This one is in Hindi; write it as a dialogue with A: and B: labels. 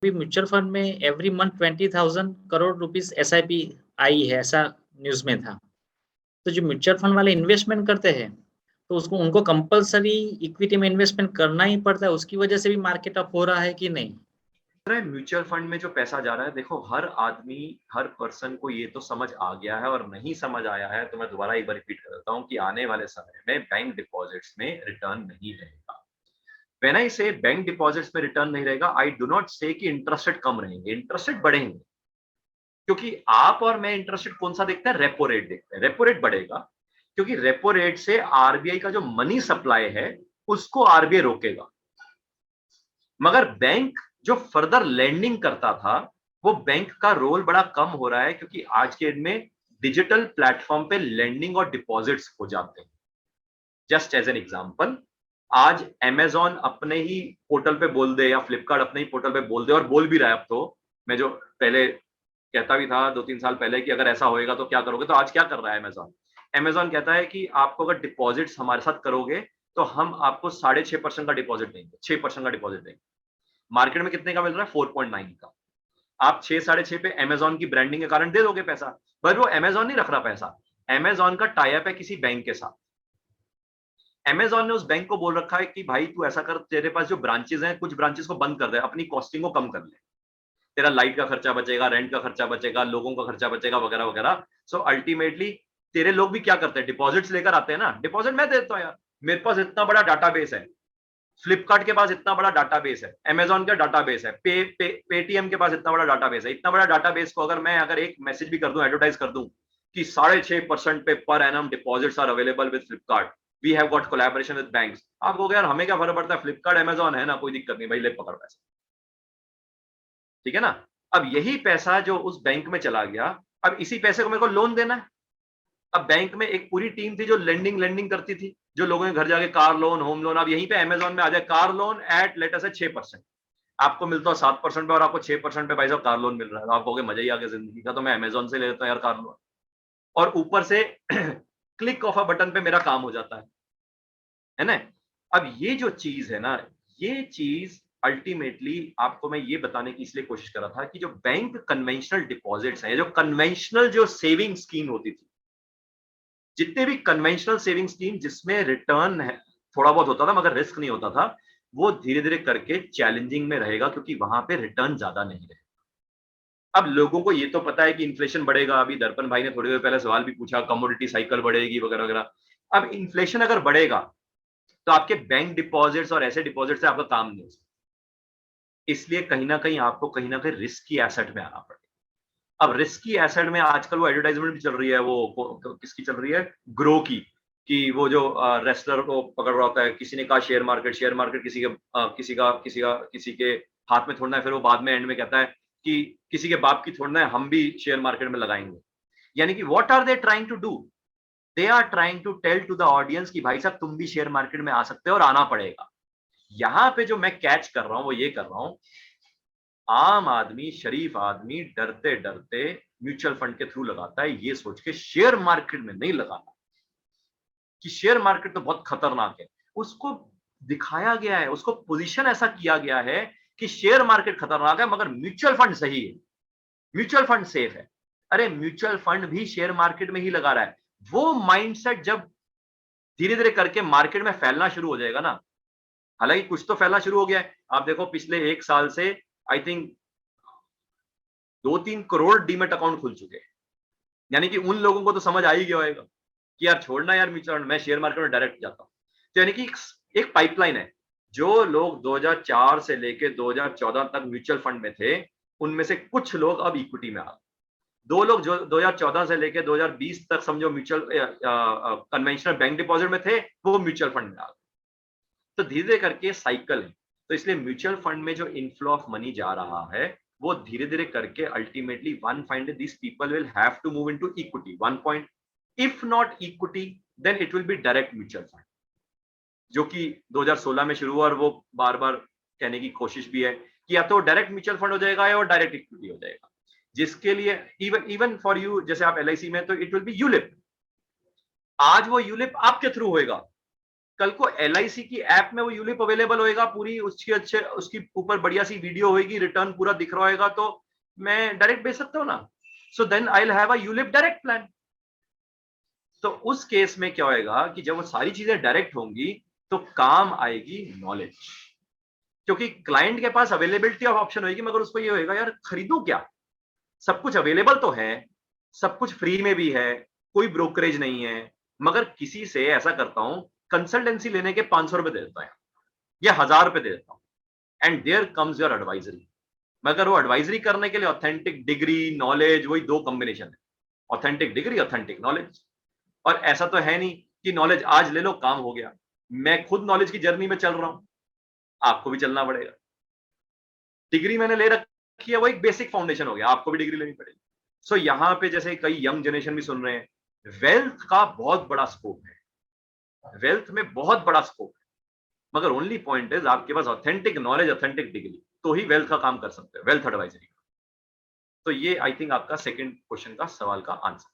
A: अभी म्यूचुअल फंड में every month 20,000 crore rupees SIP आई है, ऐसा न्यूज़ में था। तो जो म्यूचुअल फंड वाले इन्वेस्टमेंट करते हैं, तो उसको उनको कंपल्सरी इक्विटी में इन्वेस्टमेंट करना ही पड़ता है, उसकी वजह से भी मार्केट अप हो रहा है कि नहीं?
B: म्यूचुअल फंड में जो पैसा जा रहा है, देखो हर आदमी, हर पर्सन को ये तो समझ आ गया है, और नहीं समझ आया है तो मैं दोबारा एक बार रिपीट कर देता हूँ कि आने वाले समय में बैंक डिपॉजिट्स में रिटर्न नहीं रहेगा। व्हेन आई से बैंक डिपॉजिट्स में रिटर्न नहीं रहेगा, आई डू नॉट से कि इंटरेस्ट रेट कम रहेंगे, इंटरेस्ट रेट बढ़ेंगे। क्योंकि आप और मैं इंटरेस्ट रेट कौन सा देखते हैं? रेपो रेट देखते हैं। रेपो रेट बढ़ेगा क्योंकि रेपो रेट से आरबीआई का जो मनी सप्लाई है उसको आरबीआई रोकेगा। मगर बैंक जो फर्दर लेंडिंग करता था, वो बैंक का रोल बड़ा कम हो रहा है, क्योंकि आज के दिन में डिजिटल प्लेटफॉर्म पे लेंडिंग और डिपॉजिट्स हो जाते हैं। जस्ट एज एन एग्जांपल, आज अमेज़न अपने ही पोर्टल पे बोल दे या फ्लिपकार्ट अपने ही पोर्टल पे बोल दे, और बोल भी रहा है अब तो। मैं जो पहले कहता भी था 2-3 साल पहले कि अगर ऐसा होएगा तो क्या करोगे, तो आज क्या कर रहा है अमेज़न? अमेज़न कहता है कि आपको अगर डिपॉजिट्स हमारे साथ करोगे तो हम आपको 6.5% का डिपॉजिट देंगे, 6% का डिपॉजिट देंगे। मार्केट में कितने का मिल रहा है? 4.9 का। आप 6 साढ़े 6 पे अमेज़न की ब्रांडिंग के कारण दे दोगे पैसा, पर वो अमेज़न नहीं रख रहा पैसा। अमेज़न का टाई अप है किसी बैंक के साथ। अमेज़न ने उस बैंक को बोल रखा है कि भाई तू ऐसा कर, तेरे पास जो ब्रांचेज़ हैं, कुछ ब्रांचेज़ को बंद कर दे, अपनी कॉस्टिंग को कम कर ले। तेरा लाइट का खर्चा बचेगा, रेंट का खर्चा बचेगा, लोगों का खर्चा बचेगा, वगैरह वगैरह। सो अल्टीमेटली तेरे लोग भी क्या करते हैं? डिपॉजिट्स लेकर आते हैं ना। डिपॉजिट मैं देता हूँ यार, मेरे पास इतना बड़ा डाटाबेस है, फ्लिपकार्ट के पास इतना बड़ा डाटाबेस है, अमेज़न का डाटाबेस है, पेटीएम के पास इतना बड़ा डाटाबेस है। इतना बड़ा डाटाबेस को अगर मैं एक मैसेज भी कर दूं, एडवर्टाइज कर दूं कि 6.5% पे per annum deposits are available with Flipkart, we have got collaboration with banks, आप कहोगे यार हमें क्या फर्क पड़ता है, फ्लिपकार्ट अमेज़न है ना, कोई दिक्कत नहीं भाई, ले पकड़ पैसा। ठीक है ना? अब यही पैसा जो उस बैंक में चला गया, अब इसी पैसे को मेरे को लोन देना है। अब बैंक में एक पूरी टीम थी जो लेंडिंग लेंडिंग करती थी, जो लोगों के घर जाके कार लोन, होम लोन। अब यहीं पे अमेज़न में आ जाए, car loan eight let us से 6%, आपको मिलता है 7% पे और आपको 6% पे भाई साहब कार लोन मिल रहा है। तो आप कहोगे मजा ही आ गया जिंदगी का, तो मैं अमेज़न से ले लेता हूँ यार कार लोन, और ऊपर से क्लिक ऑफ अ बटन पे मेरा काम हो जाता है ना? अब ये जो चीज है ना, ये चीज अल्टीमेटली आपको मैं ये बताने की इसलिए कोशिश कर रहा था कि जो बैंक कन्वेंशनल डिपॉजिट्स हैं, जो कन्वेंशनल जो सेविंग स्कीम होती थी, जितने भी कन्वेंशनल सेविंग स्कीम जिसमें रिटर्न है थोड़ा बहुत होता था मगर रिस्क नहीं होता था, वो धीरे धीरे करके चैलेंजिंग में रहेगा, क्योंकि वहां पे रिटर्न ज्यादा नहीं रहेगा। अब लोगों को ये तो पता है कि इन्फ्लेशन बढ़ेगा। अभी दर्पण भाई ने थोड़ी देर पहले सवाल भी पूछा, कमोडिटी साइकिल बढ़ेगी वगैरह वगैरह। अब इन्फ्लेशन अगर बढ़ेगा तो आपके बैंक डिपॉजिट्स और ऐसे डिपॉजिट से आपका काम नहीं हो सकता। इसलिए कहीं ना कहीं आपको कहीं ना कहीं रिस्की एसेट में आना पड़ेगा। अब रिस्की एसेट में आजकल वो एडवर्टाइजमेंट भी चल रही है, वो किसकी चल रही है? ग्रो की। कि वो जो रेसलर को पकड़ रहा होता है, किसी ने कहा शेयर मार्केट किसी के किसी के हाथ में थोड़ना है, फिर वो बाद में एंड में कहता है कि किसी के बाप की थोड़ना है, हम भी शेयर मार्केट में लगाएंगे। यानी कि what are they trying to do? They are trying to tell to the audience कि भाई साहब तुम भी शेयर मार्केट में आ सकते हो और आना पड़ेगा। यहां पे जो मैं कैच कर रहा हूं वो ये कर रहा हूं, आम आदमी, शरीफ आदमी डरते डरते म्यूचुअल फंड के थ्रू लगाता है, ये सोच के शेयर मार्केट में नहीं लगाता कि शेयर मार्केट तो बहुत खतरनाक है। उसको दिखाया गया है, उसको पोजीशन ऐसा किया गया है कि शेयर मार्केट खतरनाक है मगर म्यूचुअल फंड सही है, म्यूचुअल फंड सेफ है। अरे म्यूचुअल फंड भी शेयर मार्केट में ही लगा रहा है। वो माइंडसेट जब धीरे धीरे करके मार्केट में फैलना शुरू हो जाएगा ना, हालांकि कुछ तो फैलना शुरू हो गया है। आप देखो पिछले 1 साल से I think 2-3 crore demat account खुल चुके हैं। यानी कि उन लोगों को तो समझ आ ही गया होगा कि यार छोड़ना यार म्यूचुअल फंड, मैं शेयर मार्केट में डायरेक्ट जाता हूँ। तो यानी कि एक पाइपलाइन है। जो लोग 2004 से लेके 2014 तक म्यूचुअल फंड में थे, उनमें से कुछ लोग अब इक्विटी में आ गए। 2 लोग जो 2014 से लेके 2020 तक समझो म्यूचुअल कन्वेंशनल बैंक डिपॉजिट में थे, वो म्यूचुअल फंड में आ गए। तो धीरे धीरे करके साइकिल है। तो इसलिए म्यूचुअल फंड में जो इनफ्लो ऑफ मनी जा रहा है, वो धीरे धीरे करके ultimately one find this people will have to move into equity one point. If not equity then it will be direct mutual fund, जो कि 2016 में शुरू हुआ, और वो बार बार कहने की कोशिश भी है कि या तो डायरेक्ट म्यूचुअल फंड हो जाएगा या डायरेक्ट इक्विटी हो जाएगा। जिसके लिए इवन इवन फॉर यू, जैसे आप एलआईसी में, तो इट विल बी यूलिप। आज वो यूलिप आपके थ्रू होएगा, कल को LIC की ऐप में वो यूलिप अवेलेबल होएगा, पूरी उसकी ऊपर बढ़िया सी वीडियो होएगी, रिटर्न पूरा दिख रहा होएगा, तो मैं डायरेक्ट बेच सकता हूँ ना। So then I will have a ULIP direct plan. तो उस केस में क्या होएगा कि जब वो सारी चीजें डायरेक्ट होंगी तो काम आएगी नॉलेज, क्योंकि क्लाइंट के पास अवेलेबिलिटी ऑफ ऑप्शन होगी, मगर उसको ये होएगा यार खरीदूं क्या, सब कुछ अवेलेबल तो है, सब कुछ फ्री में भी है, कोई ब्रोकरेज नहीं है, मगर किसी से ऐसा करता हूं कंसल्टेंसी लेने के 500 रुपए दे देता है या 1000 रुपए दे देता हूं, and there comes your advisory. मगर वो एडवाइजरी करने के लिए ऑथेंटिक डिग्री, नॉलेज, वही दो कॉम्बिनेशन है, ऑथेंटिक डिग्री, ऑथेंटिक नॉलेज। और ऐसा तो है नहीं कि नॉलेज आज ले लो काम हो गया, मैं खुद नॉलेज की जर्नी में चल रहा हूं, आपको भी चलना पड़ेगा। डिग्री मैंने ले रखी है, वो एक बेसिक फाउंडेशन हो गया, आपको भी डिग्री लेनी पड़ेगी। सो यहाँ पे जैसे कई यंग जनरेशन भी सुन रहे हैं, वेल्थ का बहुत बड़ा स्कोप है, वेल्थ में बहुत बड़ा स्कोप है, मगर ओनली पॉइंट इज आपके पास ऑथेंटिक नॉलेज, ऑथेंटिक डिग्री, तो ही वेल्थ का काम कर सकते हैं, वेल्थ एडवाइजरी। तो ये आई थिंक आपका सेकंड क्वेश्चन का सवाल का आंसर।